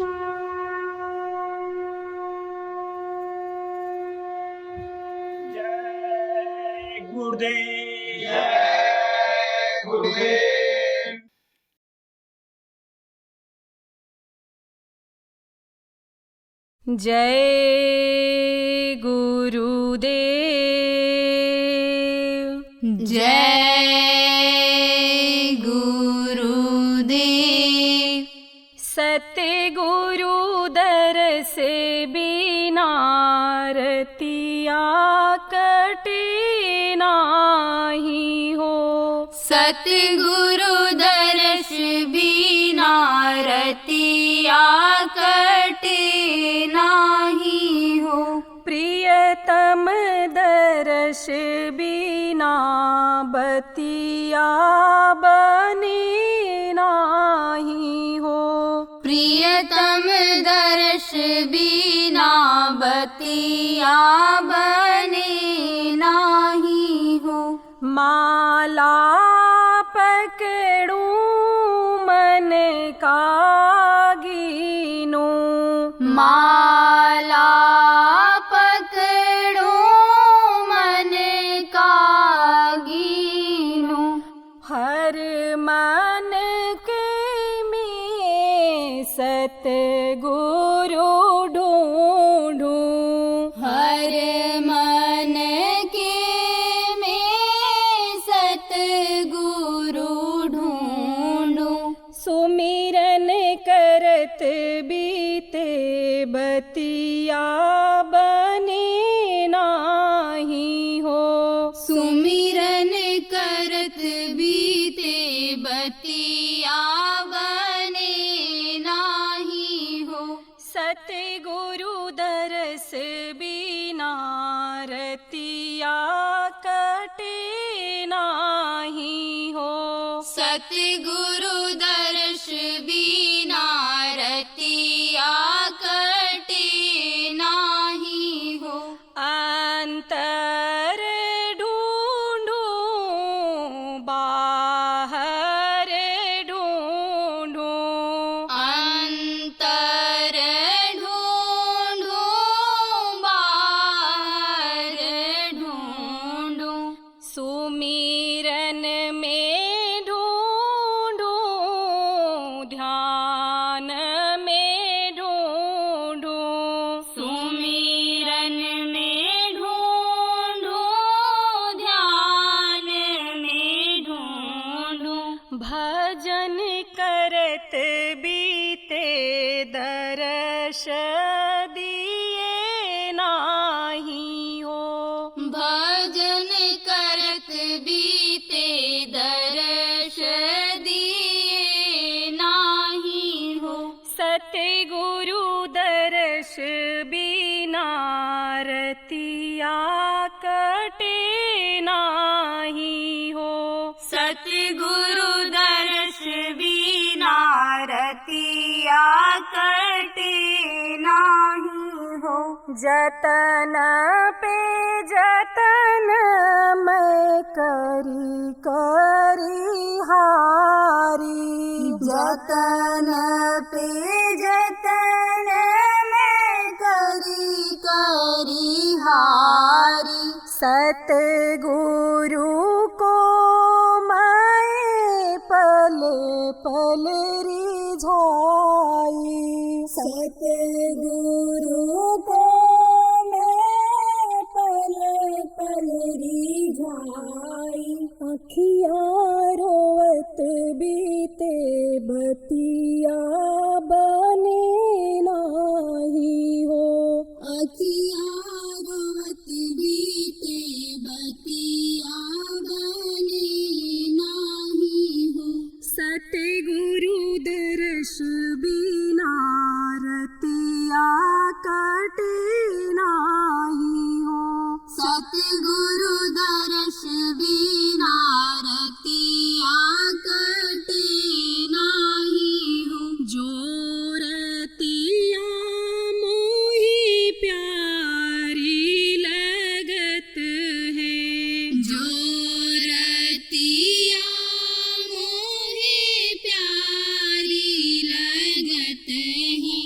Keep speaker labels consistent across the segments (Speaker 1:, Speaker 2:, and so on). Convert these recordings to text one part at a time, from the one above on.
Speaker 1: जय गुरुदेव।
Speaker 2: जय गुरुदेव।
Speaker 3: जय गुरुदेव।
Speaker 4: जय गुरुदेव।
Speaker 3: सतगुरु दरस बिना रतिया कटे नाही हो।
Speaker 4: सतगुरु दर्श बिना रतिया कटे नाही हो।
Speaker 3: प्रियतम दर्श बिना बतिया बने नाही हो।
Speaker 4: प्रियतम दर्श बिना बतिया बने नाही हो।
Speaker 3: माला पकड़ूं मन का गिनो।
Speaker 4: माला पकड़ो मन का गिनो।
Speaker 3: हर मन के में सतगुरु ढूंढूं।
Speaker 4: हर मन के में सतगुरु ढूंढूं।
Speaker 3: सुमिरन करत बीते बतिया बने नाही हो।
Speaker 4: सुमिरन करत बीते बतिया बने नाही हो।
Speaker 3: सतगुरु दरस बिना रतिया कटे नाही हो।
Speaker 4: सतगुरु दर्श बिना रतिया कटे नाही हो।
Speaker 3: अंतर ढूंढूं बाहर ढूंढूं।
Speaker 4: अंतर ढूंढूं बाहर ढूंढूं।
Speaker 3: सुमिरन में ढूंढूं ध्यान में ढूंढूं।
Speaker 4: सुमिरन में ढूंढूं ध्यान में ढूंढूं।
Speaker 3: भजन करत बीते दर्श दिए नाही हो।
Speaker 4: भजन करत बीते दर्श दिए नाही हो।
Speaker 3: सतगुरु दर्श बिना रतिया कटे नाही हो।
Speaker 4: सतगुरु दर्श बिना रतिया कटे नाही हो।
Speaker 3: जतन पे जतन मैं करी करी हारी।
Speaker 4: जतन पे जतन मैं करी करी हारी।
Speaker 3: सतगुरु को मैं पल पल रिझाई।
Speaker 4: सतगुरु को मैं पल पल रिझाई।
Speaker 3: अखियाँ रोवत बीते बतिया बने नाही हो।
Speaker 4: अखियाँ रोवत बीते बतिया बने नाही हो।
Speaker 3: सतगुरु दर्श बिना रतिया कटे नाही हो।
Speaker 4: सतगुरु दर्श बिना रतिया कटे नाही हो।
Speaker 3: जो रतिया मोही प्यारी लगत है।
Speaker 4: जो रतिया मोहे प्यारी लगत है।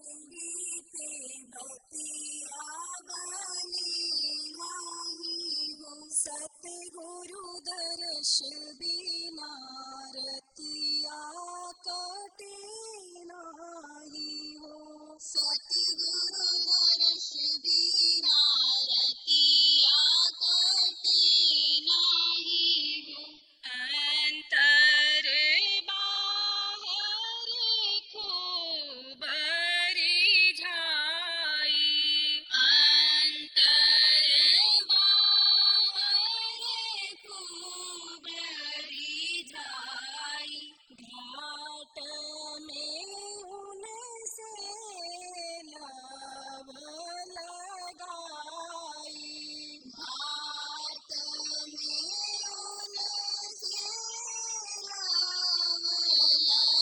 Speaker 4: बीते बतिया बने नाही हो। सतगुरु दर्श बिना रतिया कटे नाही हो। सतगुरु दर्श बिना रतिया कटे नाही हो।
Speaker 3: अंतर बाहर खूब रिझाई,
Speaker 4: अंतर बाहर खूब रिझाई। घाट में उनसे लव लगाई। घाट में उनसे लव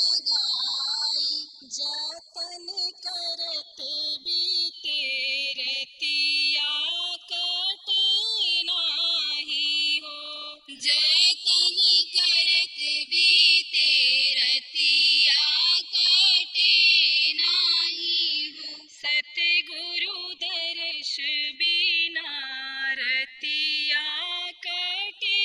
Speaker 4: लगाई।
Speaker 3: जतन करत बीते रतिया कटे नाही हो।
Speaker 4: जतन करत बीते रतिया कटे नाही हो।
Speaker 3: सतगुरु दर्श बिना रतिया कटे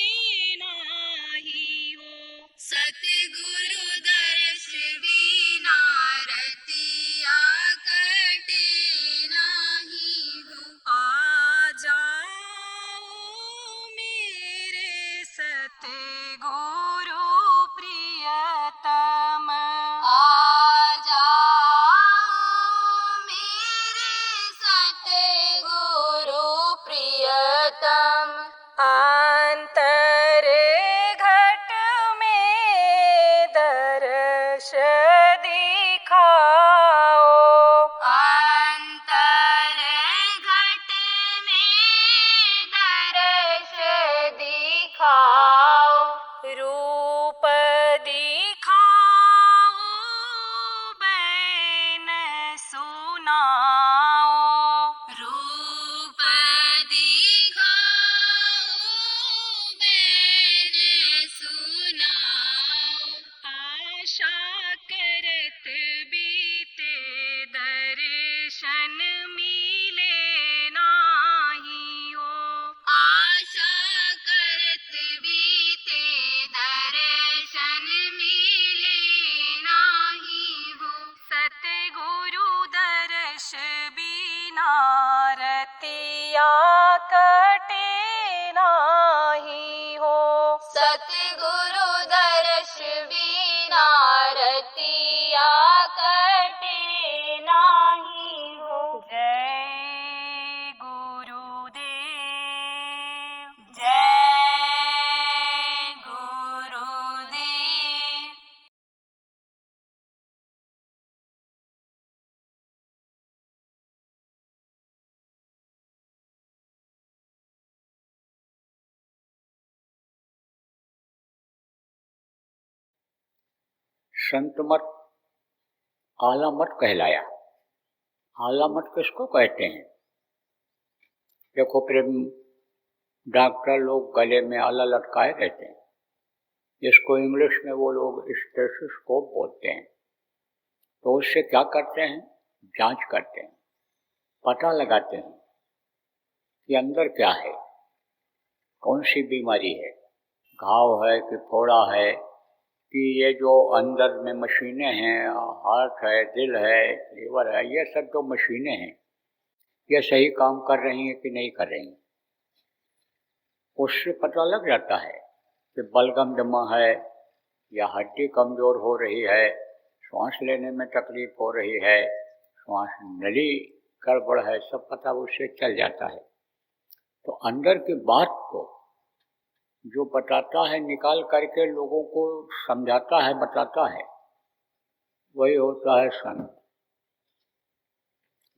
Speaker 3: नाही हो।
Speaker 4: सतगुरु दर्श बिना रतिया कटे नाही हो।
Speaker 3: आ जाओ मेरे सतगुरु प्रियतम,
Speaker 4: आ जाओ मेरे सतगुरु प्रियतम।
Speaker 3: अंतर घट में दर्श दिखाओ,
Speaker 4: अंतर घट में दर्श दिखाओ।
Speaker 3: रूप दिखाओ बैन सुनाओ,
Speaker 4: रूप दिखाओ मैंने सुनाओ।
Speaker 3: आशा करत बीते दर्शन मिले नाही हो।
Speaker 4: आशा करत बीते दर्शन मिले नाही हो।
Speaker 3: सतगुरु दर्श बिना रतिया कटे नाही हो।
Speaker 4: सतगुरु दर्श बिना रतिया कटे नाही हो।
Speaker 3: जय गुरुदेव,
Speaker 4: जय गुरुदेव।
Speaker 2: संत मत आला मत कहलाया। आला मत किसको कहते हैं? देखो प्रेम, डॉक्टर लोग गले में आला लटकाए रहते हैं, जिसको इंग्लिश में वो लोग स्टेथोस्कोप बोलते हैं। तो उससे क्या करते हैं? जांच करते हैं, पता लगाते हैं कि अंदर क्या है, कौन सी बीमारी है, घाव है कि फोड़ा है, कि ये जो अंदर में मशीनें हैं, हार्ट है, दिल है, लीवर है, ये सब जो मशीनें हैं ये सही काम कर रही हैं कि नहीं कर रही हैं। उससे पता लग जाता है कि बलगम जमा है या हड्डी कमज़ोर हो रही है, सांस लेने में तकलीफ हो रही है, श्वास नली गड़बड़ है, सब पता उससे चल जाता है। तो अंदर की बात को जो बताता है, निकाल करके लोगों को समझाता है, बताता है, वही होता है संत।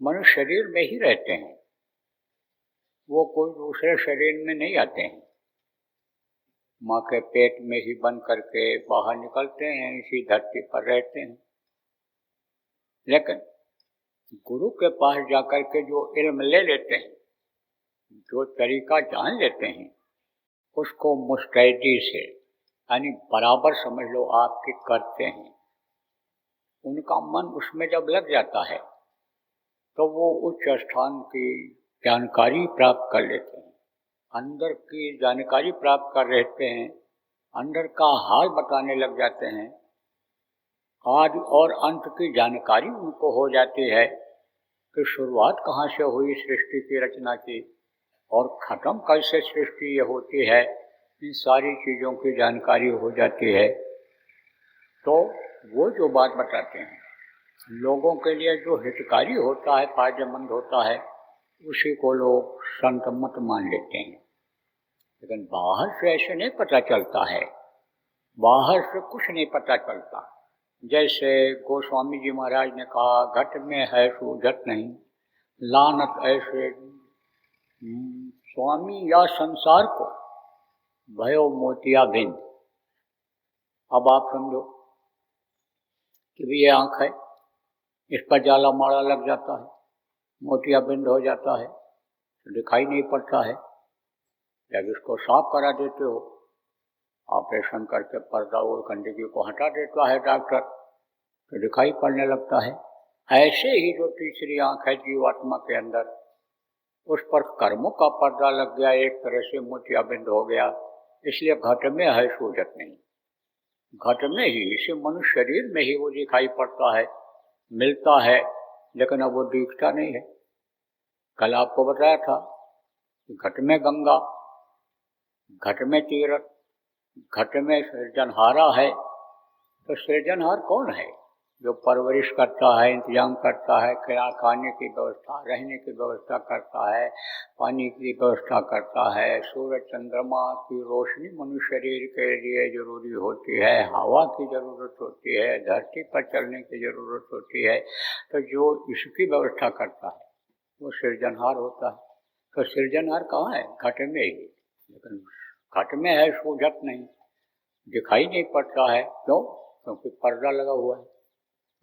Speaker 2: मनुष्य शरीर में ही रहते हैं, वो कोई दूसरे शरीर में नहीं आते हैं। माँ के पेट में ही बंद करके बाहर निकलते हैं, इसी धरती पर रहते हैं। लेकिन गुरु के पास जाकर के जो इल्म ले लेते हैं, जो तरीका जान लेते हैं, उसको मुस्तैदी से, यानी बराबर समझ लो आपके करते हैं। उनका मन उसमें जब लग जाता है तो वो उच्च स्थान की जानकारी प्राप्त कर लेते हैं, अंदर की जानकारी प्राप्त कर लेते हैं, अंदर का हाल बताने लग जाते हैं, आदि और अंत की जानकारी उनको हो जाती है कि शुरुआत कहाँ से हुई सृष्टि की रचना की और ख़त्म कैसे सृष्टि ये होती है, इन सारी चीज़ों की जानकारी हो जाती है। तो वो जो बात बताते हैं लोगों के लिए जो हितकारी होता है, फायदेमंद होता है, उसी को लोग संत मत मान लेते हैं। लेकिन बाहर से ऐसे नहीं पता चलता है, बाहर से कुछ नहीं पता चलता। जैसे गोस्वामी जी महाराज ने कहा, घट में है सूझत नहीं, लानत ऐसे स्वामी या संसार को भयो मोतिया बिंद। अब आप समझो कि भी ये आँख है, इस पर जाला माड़ा लग जाता है, मोतिया बिंद हो जाता है, तो दिखाई नहीं पड़ता है। जब इसको साफ करा देते हो, ऑपरेशन करके पर्दा और गंदगी को हटा देता है डॉक्टर, तो दिखाई पड़ने लगता है। ऐसे ही जो तीसरी आँख है जीवात्मा के अंदर, उस पर कर्मों का पर्दा लग गया, एक तरह से मोतियाबिंद हो गया, इसलिए घट में है सूझत नहीं। घट में ही, इसे मनुष्य शरीर में ही वो दिखाई पड़ता है, मिलता है, लेकिन अब वो दिखता नहीं है। कल आपको बताया था कि घट में गंगा, घट में तीरथ, घट में सृजनहारा है। तो सृजनहार कौन है? जो परवरिश करता है, इंतजाम करता है, खाने की व्यवस्था, रहने की व्यवस्था करता है, पानी की व्यवस्था करता है। सूरज चंद्रमा की रोशनी मनुष्य शरीर के लिए जरूरी होती है, हवा की जरूरत होती है, धरती पर चलने की जरूरत होती है। तो जो इसकी व्यवस्था करता है वो सृजनहार होता है। तो सृजनहार कहाँ है? घट में ही। लेकिन घट में है सूझत नहीं, दिखाई नहीं पड़ता है। क्यों? क्योंकि पर्दा लगा हुआ है,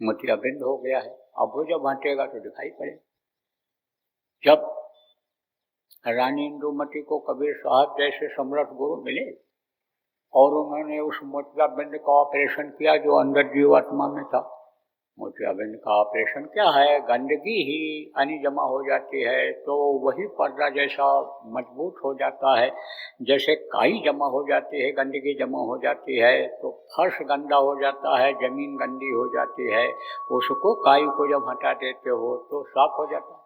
Speaker 2: मोतियाबिंद हो गया है। अब वो जब हटेगा तो दिखाई पड़े। जब रानी इंदुमती को कबीर साहब जैसे सम्राट गुरु मिले और उन्होंने उस मोतियाबिंद का ऑपरेशन किया जो अंदर जीवात्मा में था। मोतियाबिंद का ऑपरेशन क्या है? गंदगी ही यानी जमा हो जाती है, तो वही पर्दा जैसा मजबूत हो जाता है। जैसे काई जमा हो जाती है, गंदगी जमा हो जाती है, तो फर्श गंदा हो जाता है, जमीन गंदी हो जाती है, उसको काई को जब हटा देते हो तो साफ हो जाता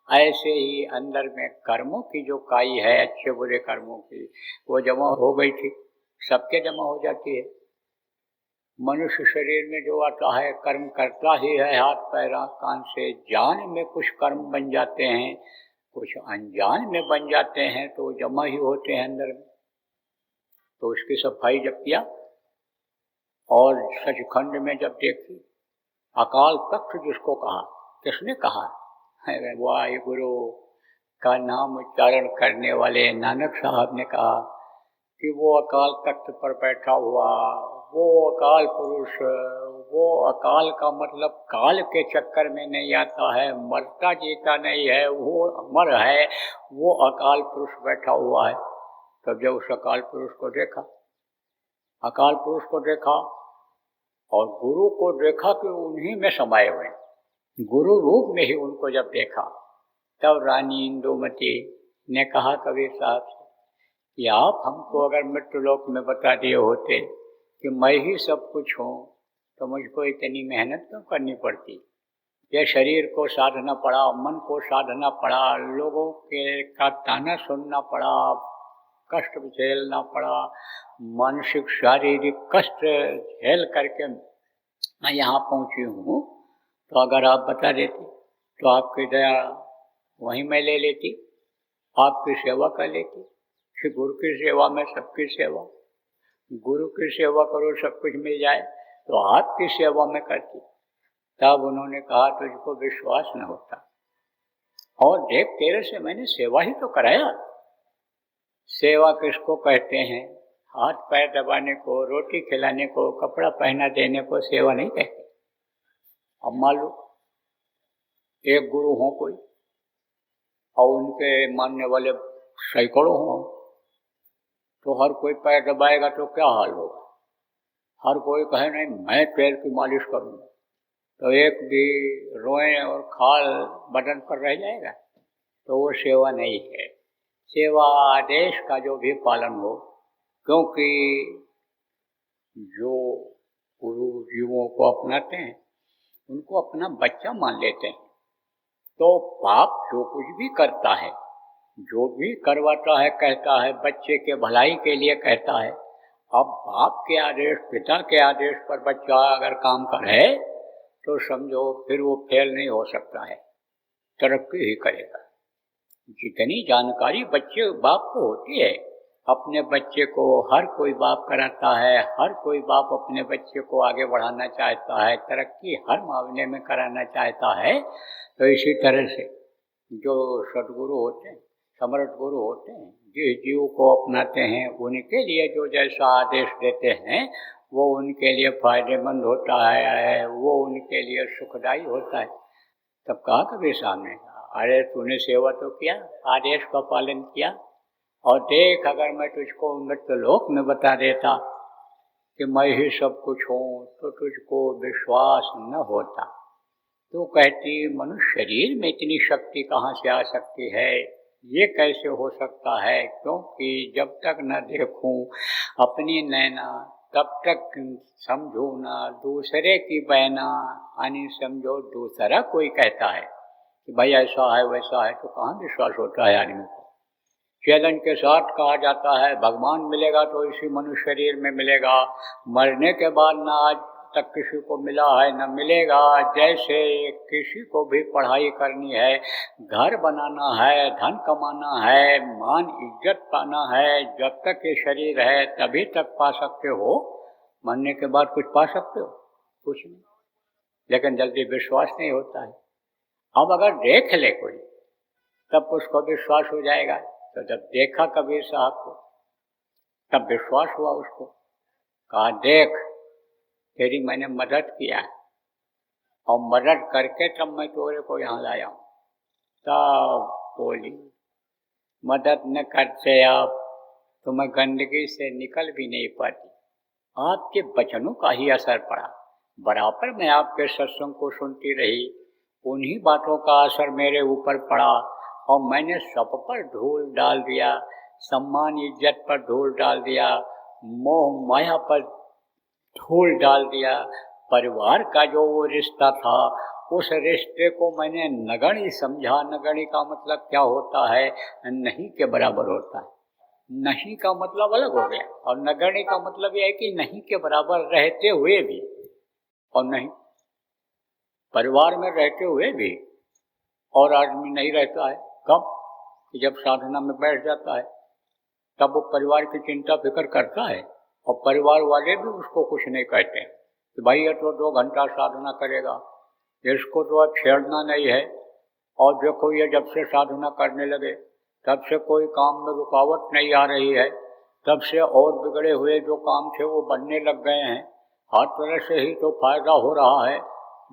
Speaker 2: है। ऐसे ही अंदर में कर्मों की जो काई है, अच्छे बुरे कर्मों की, वो जमा हो गई थी, सबके जमा हो जाती है। मनुष्य शरीर में जो आता है कर्म करता ही है, हाथ पैर आँख कान से। जान में कुछ कर्म बन जाते हैं, कुछ अनजान में बन जाते हैं, तो जमा ही होते हैं अंदर में। तो उसकी सफाई जब किया और सचखंड में जब देखी, अकाल तख्त जिसको कहा, किसने कहा? वाहिगुरु का नाम उच्चारण करने वाले नानक साहब ने कहा कि वो अकाल तख्त पर बैठा हुआ, वो अकाल पुरुष, वो अकाल का मतलब काल के चक्कर में नहीं आता है, मरता जीता नहीं है, वो अमर है, वो अकाल पुरुष बैठा हुआ है। तब जब उस अकाल पुरुष को देखा, अकाल पुरुष को देखा और गुरु को देखा कि उन्हीं में समाये हुए, गुरु रूप में ही उनको जब देखा, तब रानी इंदुमती ने कहा कबीर साहब से कि आप हमको अगर मृत्युलोक में बता दिए होते कि मैं ही सब कुछ हूँ, तो मुझको इतनी मेहनत क्यों करनी पड़ती? ये शरीर को साधना पड़ा, मन को साधना पड़ा, लोगों के का ताना सुनना पड़ा, कष्ट झेलना पड़ा, मानसिक शारीरिक कष्ट झेल करके मैं यहाँ पहुँची हूँ। तो अगर आप बता देते तो आपकी दया वहीं मैं ले लेती, आपकी सेवा कर लेती। कि गुरु की सेवा में सबकी सेवा, गुरु की सेवा करो सब कुछ मिल जाए, तो आपकी सेवा में करती। तब उन्होंने कहा तुझको विश्वास न होता, और देख तेरे से मैंने सेवा ही तो कराया। सेवा किसको कहते हैं? हाथ पैर दबाने को, रोटी खिलाने को, कपड़ा पहना देने को सेवा नहीं कहते। अब मान लो एक गुरु हो कोई और उनके मानने वाले सैकड़ों हों, तो हर कोई पैर दबाएगा तो क्या हाल होगा? हर कोई कहे नहीं मैं पैर की मालिश करूँगा, तो एक भी रोए और खाल बदन पर रह जाएगा, तो वो सेवा नहीं है। सेवा आदेश का जो भी पालन हो, क्योंकि जो गुरु जीवों को अपनाते हैं उनको अपना बच्चा मान लेते हैं। तो बाप जो कुछ भी करता है, जो भी करवाता है, कहता है बच्चे के भलाई के लिए कहता है। अब बाप के आदेश, पिता के आदेश पर बच्चा अगर काम करे तो समझो फिर वो फेल नहीं हो सकता है, तरक्की ही करेगा। जितनी जानकारी बच्चे बाप को होती है, अपने बच्चे को हर कोई बाप कराता है, हर कोई बाप अपने बच्चे को आगे बढ़ाना चाहता है, तरक्की हर मामले में कराना चाहता है। तो इसी तरह से जो सद्गुरु होते हैं, समर्थ गुरु होते हैं, जिस जीव को अपनाते हैं उनके लिए जो जैसा आदेश देते हैं वो उनके लिए फायदेमंद होता है, वो उनके लिए सुखदायी होता है। तब कहा कभी सामने, अरे तूने सेवा तो किया, आदेश का पालन किया, और देख अगर मैं तुझको मृत्युलोक में बता देता कि मैं ही सब कुछ हूँ तो तुझको विश्वास न होता। तो कहती मनुष्य शरीर में इतनी शक्ति कहाँ से आ सकती है, ये कैसे हो सकता है? क्योंकि जब तक न देखूं अपनी नैना तब तक समझू ना दूसरे की बहना। यानी समझो दूसरा कोई कहता है कि भाई ऐसा है वैसा है, तो कहाँ विश्वास होता है आदमी को। चैलेंज के साथ कहा जाता है भगवान मिलेगा तो इसी मनुष्य शरीर में मिलेगा, मरने के बाद ना आज तक किसी को मिला है न मिलेगा। जैसे किसी को भी पढ़ाई करनी है, घर बनाना है, धन कमाना है, मान इज्जत पाना है, जब तक ये शरीर है तभी तक पा सकते हो, मरने के बाद कुछ पा सकते हो? कुछ नहीं। लेकिन जल्दी विश्वास नहीं होता है। अब अगर देख ले कोई तब उसको विश्वास हो जाएगा। तो जब देखा कबीर साहब को तब विश्वास हुआ उसको। कहा देख तेरी मैंने मदद किया है और मदद करके तब मैं तोरे को यहाँ लाया हूँ। तब बोली मदद न करते आप तो मैं गंदगी से निकल भी नहीं पाती। आपके वचनों का ही असर पड़ा। बराबर मैं आपके सत्संग को सुनती रही, उन्हीं बातों का असर मेरे ऊपर पड़ा और मैंने सब पर धूल डाल दिया, सम्मान इज्जत पर धूल डाल दिया, मोह माया पर धूल डाल दिया। परिवार का जो वो रिश्ता था उस रिश्ते को मैंने नगण्य समझा। नगण्य का मतलब क्या होता है? नहीं के बराबर होता है। नहीं का मतलब अलग हो गया और नगण्य का मतलब यह है कि नहीं के बराबर रहते हुए भी। और नहीं, परिवार में रहते हुए भी और आदमी नहीं रहता है। कब? जब साधना में बैठ जाता है तब वो परिवार की चिंता फिक्र करता है और परिवार वाले भी उसको कुछ नहीं कहते हैं कि भाई ये तो 2 घंटा साधना करेगा, इसको तो अब छेड़ना नहीं है। और देखो ये जब से साधना करने लगे तब से कोई काम में रुकावट नहीं आ रही है, तब से और बिगड़े हुए जो काम थे वो बनने लग गए हैं। हर तरह से ही तो फायदा हो रहा है।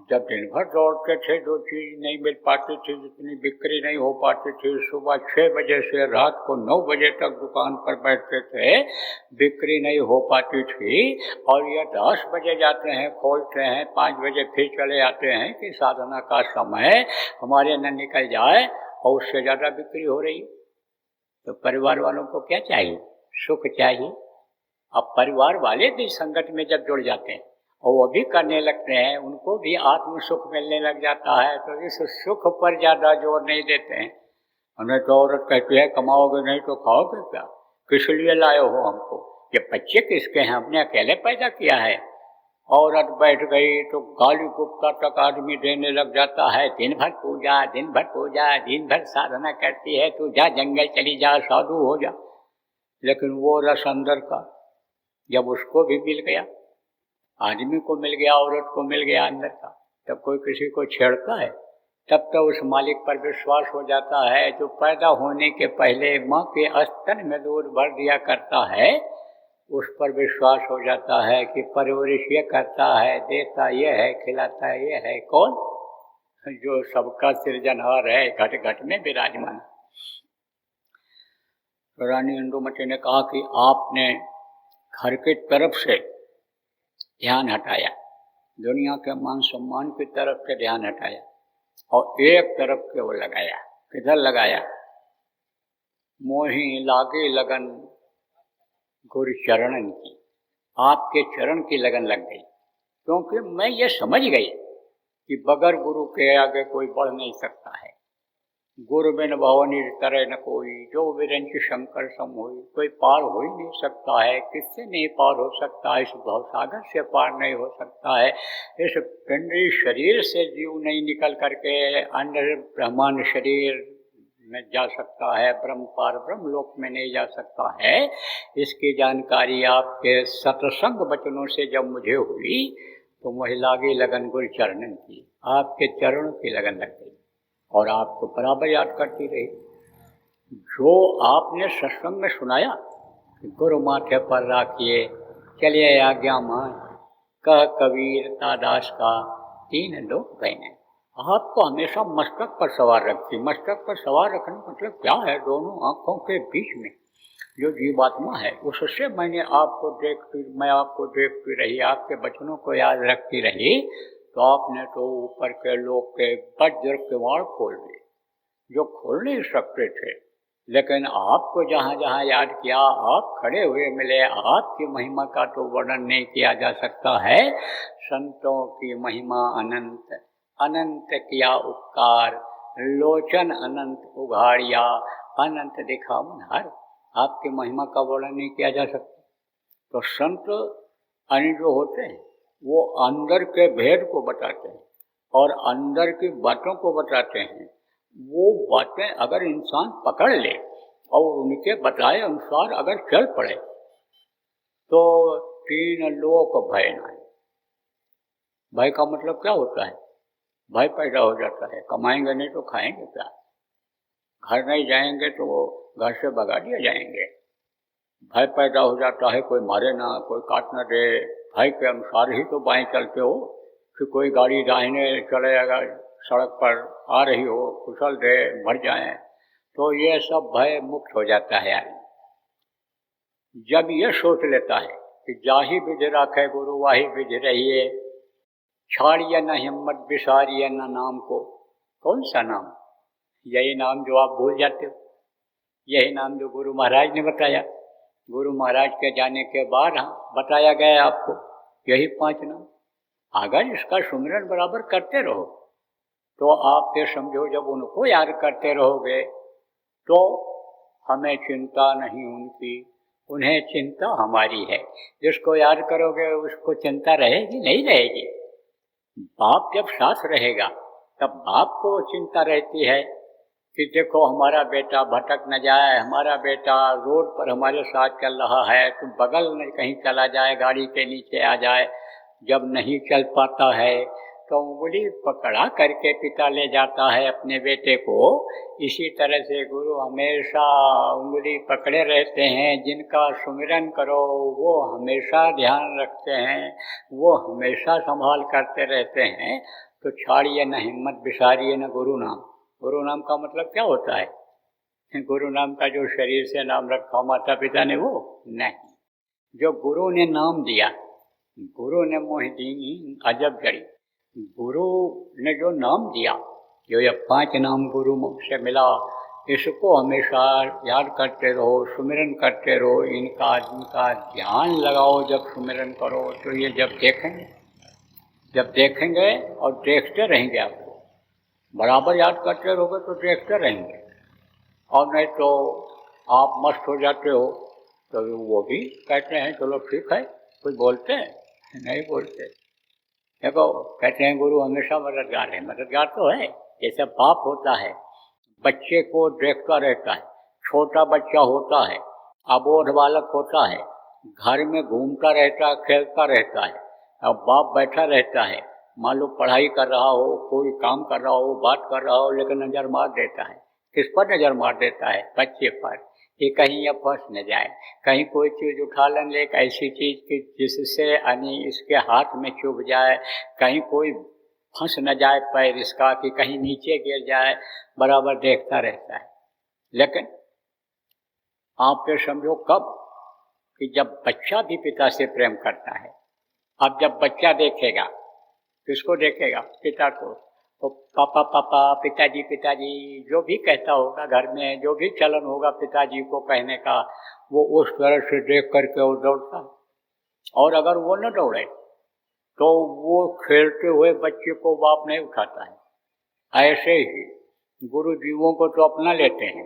Speaker 2: जब दिन भर दौड़ते थे जो चीज़ नहीं मिल पाती थी, जितनी बिक्री नहीं हो पाती थी, सुबह 6 बजे से रात को 9 बजे तक दुकान पर बैठते थे, बिक्री नहीं हो पाती थी। और ये 10 बजे जाते हैं, खोलते हैं, 5 बजे फिर चले आते हैं कि साधना का समय हमारे न निकल जाए, और उससे ज़्यादा बिक्री हो रही। तो परिवार वालों को क्या चाहिए? सुख चाहिए। अब परिवार वाले भी संगत में जब जुड़ जाते हैं और वो भी करने लगते हैं, उनको भी आत्म सुख मिलने लग जाता है, तो इस सुख पर ज़्यादा जोर नहीं देते हैं। उन्हें तो औरत कहती है कमाओगे नहीं तो खाओगे क्या, किस लिए लाए हो हमको, ये बच्चे किसके हैं, हमने अकेले पैदा किया है। औरत बैठ गई तो गाली गुप्ता तक आदमी देने लग जाता है। दिन भर पूजा, दिन भर पूजा, दिन भर साधना करती है, तू जा जंगल चली जा, साधु हो जा। लेकिन वो रस अंदर का जब उसको भी मिल गया, आदमी को मिल गया, औरत को मिल गया अंदर का, तब कोई किसी को छेड़ता है तब तो उस मालिक पर विश्वास हो जाता है जो पैदा होने के पहले माँ के स्तन में दूध भर दिया करता है। उस पर विश्वास हो जाता है कि परवरिश ये करता है, देता ये है, खिलाता ये है। कौन? जो सबका सृजनहार है, घट घट में विराजमान। रानी इंदुमती ने कहा कि आपने घर की तरफ से ध्यान हटाया, दुनिया के मान सम्मान की तरफ से ध्यान हटाया और एक तरफ के वो लगाया। किधर लगाया? मोही लागे लगन गुरु चरणन की, आपके चरण की लगन लग गई। क्योंकि मैं ये समझ गई कि बगैर गुरु के आगे कोई बढ़ नहीं सकता है। गुरु बिन भवनी तरह न कोई, जो विरंच शंकर सम होई। कोई पार हो ही नहीं सकता है। किससे नहीं पार हो सकता है? इस भवसागर से पार नहीं हो सकता है। इस पिंडरी शरीर से जीव नहीं निकल करके अन्य ब्रह्मांड शरीर में जा सकता है, ब्रह्म पार ब्रह्म लोक में नहीं जा सकता है। इसकी जानकारी आपके सत्संग वचनों से जब मुझे हुई तो मुझे लागी लगन गुरु चरणन की, आपके चरणों की लगन लग गई और आपको बराबर याद करती रही। जो आपने सत्संग में सुनाया कि गुरु माथे पर राखिए चलिए आज्ञा मान, कह कबीर दास का तीन लोग बहने। आपको हमेशा मस्तक पर सवार रखती। मस्तक पर सवार रखने मतलब क्या है? दोनों आँखों के बीच में जो जीवात्मा है उससे मैं आपको देखती रही, आपके वचनों को याद रखती रही। तो आपने तो ऊपर के लोग के वज्र किवाड़ खोल दिए जो खोल नहीं सकते थे। लेकिन आपको जहाँ जहाँ याद किया, आप खड़े हुए मिले। आपकी महिमा का तो वर्णन नहीं किया जा सकता है। संतों की महिमा अनंत, अनंत किया उपकार, लोचन अनंत उघाड़िया, अनंत दिखा मनहार। आपकी महिमा का वर्णन नहीं किया जा सकता। तो संत अन्य जो होते हैं वो अंदर के भेद को बताते हैं और अंदर की बातों को बताते हैं। वो बातें अगर इंसान पकड़ ले और उनके बताए अनुसार अगर चल पड़े तो तीन लोक भय न। भय का मतलब क्या होता है? भय पैदा हो जाता है। कमाएंगे नहीं तो खाएंगे क्या? घर नहीं जाएंगे तो घर से भगा दिए जाएंगे। भय पैदा हो जाता है, कोई मारे ना, कोई काट ना दे। भय के अनुसार ही तो बाएं चलते हो कि कोई गाड़ी दाहिने चले अगर सड़क पर आ रही हो, कुचल दे, मर जाए। तो ये सब भय मुक्त हो जाता है। जब ये सोच लेता है कि जाही विध राखे गुरु वाही विध रहिए, छाड़िए न हिम्मत बिसारिए न नाम को। कौन सा नाम? यही नाम जो आप भूल जाते हो, यही नाम जो गुरु महाराज ने बताया। गुरु महाराज के जाने के बाद बताया गया आपको यही 5 नाम। अगर इसका सुमिरन बराबर करते रहो तो आप ये समझो जब उनको याद करते रहोगे तो हमें चिंता नहीं उनकी, उन्हें चिंता हमारी है। जिसको याद करोगे उसको चिंता रहेगी नहीं रहेगी? बाप जब साथ रहेगा तब बाप को चिंता रहती है कि देखो हमारा बेटा भटक न जाए, हमारा बेटा रोड पर हमारे साथ चल रहा है तो बगल में कहीं चला जाए, गाड़ी के नीचे आ जाए। जब नहीं चल पाता है तो उंगली पकड़ा करके पिता ले जाता है अपने बेटे को। इसी तरह से गुरु हमेशा उंगली पकड़े रहते हैं। जिनका सुमिरन करो वो हमेशा ध्यान रखते हैं, वो हमेशा संभाल करते रहते हैं। तो छाड़िए न हिम्मत बिसारिए न गुरु नाम। गुरु नाम का मतलब क्या होता है? गुरु नाम का जो शरीर से नाम रखा माता पिता ने वो नहीं, जो गुरु ने नाम दिया। गुरु ने मोह दी अजब जड़ी। गुरु ने जो नाम दिया, जो ये 5 नाम गुरु से मिला, इसको हमेशा याद करते रहो, सुमिरन करते रहो। इनका ध्यान लगाओ। जब सुमिरन करो तो ये जब देखेंगे और देखते रहेंगे, आपको बराबर याद करते रहोगे तो देखते रहेंगे। और नहीं तो आप मस्त हो जाते हो तो वो भी कहते हैं चलो ठीक है। कुछ बोलते हैं? नहीं बोलते। देखो कहते हैं गुरु हमेशा मददगार है। मददगार तो है। जैसे बाप होता है, बच्चे को देखता रहता है। छोटा बच्चा होता है, अबोध बालक होता है, घर में घूमता रहता है, खेलता रहता है। अब बाप बैठा रहता है, मान लो पढ़ाई कर रहा हो, कोई काम कर रहा हो, बात कर रहा हो, लेकिन नज़र मार देता है। किस पर नज़र मार देता है? बच्चे पर, कि कहीं यह फंस न जाए, कहीं कोई चीज़ उठा ले, एक ऐसी चीज़ की जिससे इसके हाथ में चुभ जाए, कहीं कोई फंस न जाए पैर इसका, कि कहीं नीचे गिर जाए, बराबर देखता रहता है। लेकिन आप ये समझो कब? कि जब बच्चा भी पिता से प्रेम करता है। अब जब बच्चा देखेगा किसको देखेगा? पिता को। तो पापा पापा, पिताजी पिताजी जो भी कहता होगा घर में, जो भी चलन होगा पिताजी को कहने का, वो उस तरह से देख करके वो दौड़ता है। और अगर वो न दौड़े तो वो खेलते हुए बच्चे को बाप नहीं उठाता है। ऐसे ही गुरु जीवों को तो अपना लेते हैं,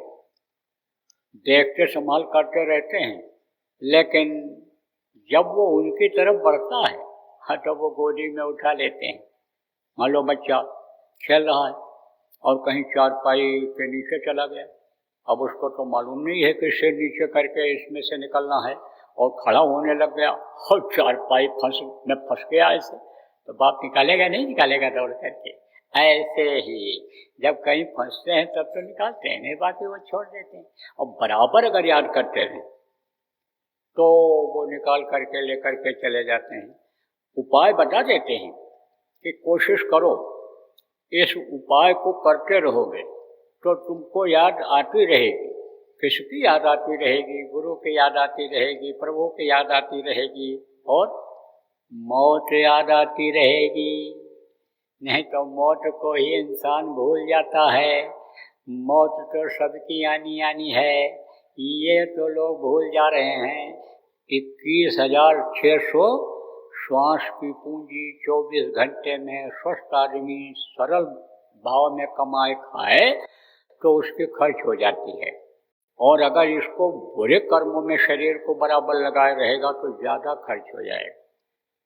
Speaker 2: देखते संभाल करते रहते हैं, लेकिन जब वो उनकी तरफ बढ़ता है हाँ तो वो गोदी में उठा लेते हैं। मान लो बच्चा खेल रहा है और कहीं चारपाई के नीचे चला गया, अब उसको तो मालूम नहीं है कि सिर नीचे करके इसमें से निकलना है, और खड़ा होने लग गया और चारपाई फंस गया ऐसे, तो बाप निकालेगा नहीं निकालेगा दौड़ करके? ऐसे ही जब कहीं फंसते हैं तब तो निकालते हैं, नहीं बाकी वो छोड़ देते हैं। और बराबर अगर याद करते हैं तो वो निकाल करके लेकर के चले जाते हैं। उपाय बता देते हैं कि कोशिश करो, इस उपाय को करते रहोगे तो तुमको याद आती रहेगी। किसकी याद आती रहेगी? गुरु की याद आती रहेगी, प्रभु की याद आती रहेगी, और मौत याद आती रहेगी। नहीं तो मौत को ही इंसान भूल जाता है। मौत तो सबकी आनी आनी है, ये तो लोग भूल जा रहे हैं। 21,600 श्वास की पूंजी 24 घंटे में स्वस्थ आदमी सरल भाव में कमाए खाए तो उसकी खर्च हो जाती है। और अगर इसको बुरे कर्मों में शरीर को बराबर लगाए रहेगा तो ज़्यादा खर्च हो जाएगा।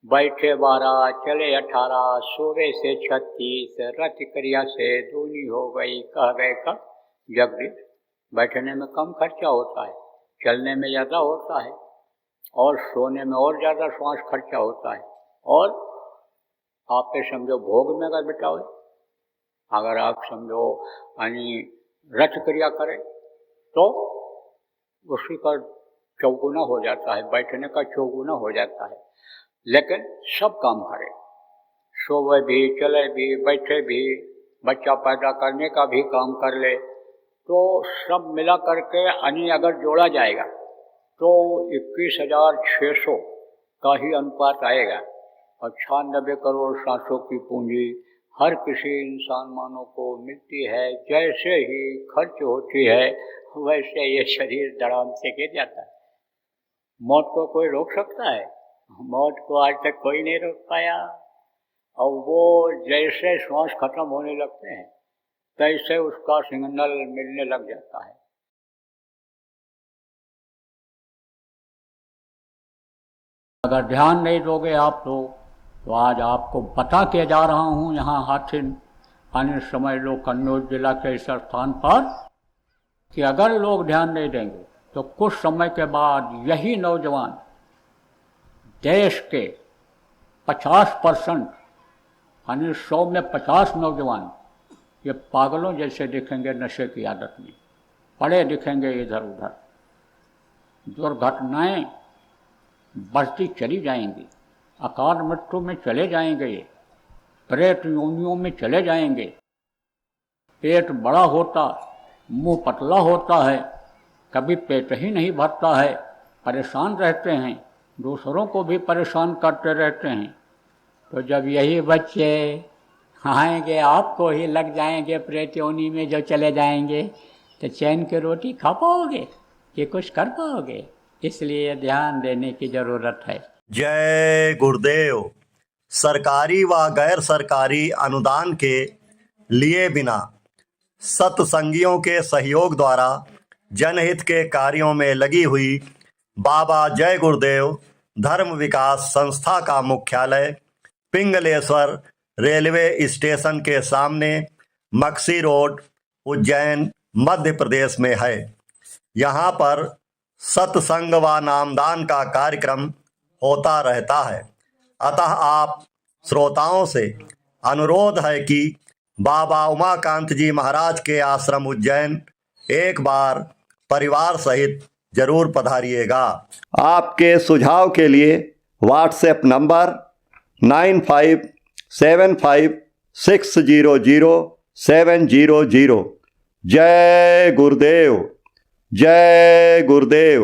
Speaker 2: बैठे 12 चले 18, सोवे से 36, रत क्रिया से दूनी हो गई, कह गए कब जगदीश। बैठने में कम खर्चा होता है, चलने में ज़्यादा होता है, और सोने में और ज़्यादा श्वास खर्चा होता है। और आप पे समझो भोग में अगर बिताओ, अगर आप समझो यानी रथ क्रिया करें तो उसी का चौगुना हो जाता है, बैठने का चौगुना हो जाता है। लेकिन सब काम करें, सोवे भी, चले भी, बैठे भी, बच्चा पैदा करने का भी काम कर ले, तो सब मिला करके यानी अगर जोड़ा जाएगा तो 21,600 का ही अनुपात आएगा। और 96 करोड़ सांसों की पूंजी हर किसी इंसान मानव को मिलती है। जैसे ही खर्च होती है वैसे ये शरीर धड़ाम से गिर जाता है। मौत को कोई रोक सकता है? मौत को आज तक कोई नहीं रोक पाया। और वो जैसे श्वास खत्म होने लगते हैं तैसे उसका सिग्नल मिलने लग जाता है। अगर ध्यान नहीं दोगे आप लोग तो आज आपको बता के जा रहा हूँ यहाँ हाथिन आने समय लो कन्नौज जिला के इस स्थान पर कि अगर लोग ध्यान नहीं देंगे तो कुछ समय के बाद यही नौजवान देश के 50% यानी 100 में 50 नौजवान ये पागलों जैसे दिखेंगे, नशे की आदत में पड़े दिखेंगे इधर उधर। दुर्घटनाएं बढ़ती चली जाएंगी, अकाल मृत्यु में चले जाएंगे, ये प्रेत योनियों में चले जाएंगे। पेट बड़ा होता, मुंह पतला होता है, कभी पेट ही नहीं भरता है, परेशान रहते हैं, दूसरों को भी परेशान करते रहते हैं। तो जब यही बच्चे आएंगे आपको ही लग जाएंगे प्रेत योनि में जो चले जाएंगे, तो चैन की रोटी खा पाओगे कि कुछ कर पाओगे? इसलिए ध्यान देने की जरूरत है।
Speaker 1: जय गुरुदेव। सरकारी व गैर सरकारी अनुदान के लिए बिना सत्संगियों के सहयोग द्वारा जनहित के कार्यों में लगी हुई बाबा जय गुरुदेव धर्म विकास संस्था का मुख्यालय पिंगलेश्वर रेलवे स्टेशन के सामने मक्सी रोड, उज्जैन, मध्य प्रदेश में है। यहाँ पर सत्संग व नामदान का कार्यक्रम होता रहता है। अतः आप श्रोताओं से अनुरोध है कि बाबा उमाकांत जी महाराज के आश्रम उज्जैन एक बार परिवार सहित जरूर पधारिएगा। आपके सुझाव के लिए व्हाट्सएप नंबर 9575600700। जय गुरुदेव, जय गुरुदेव।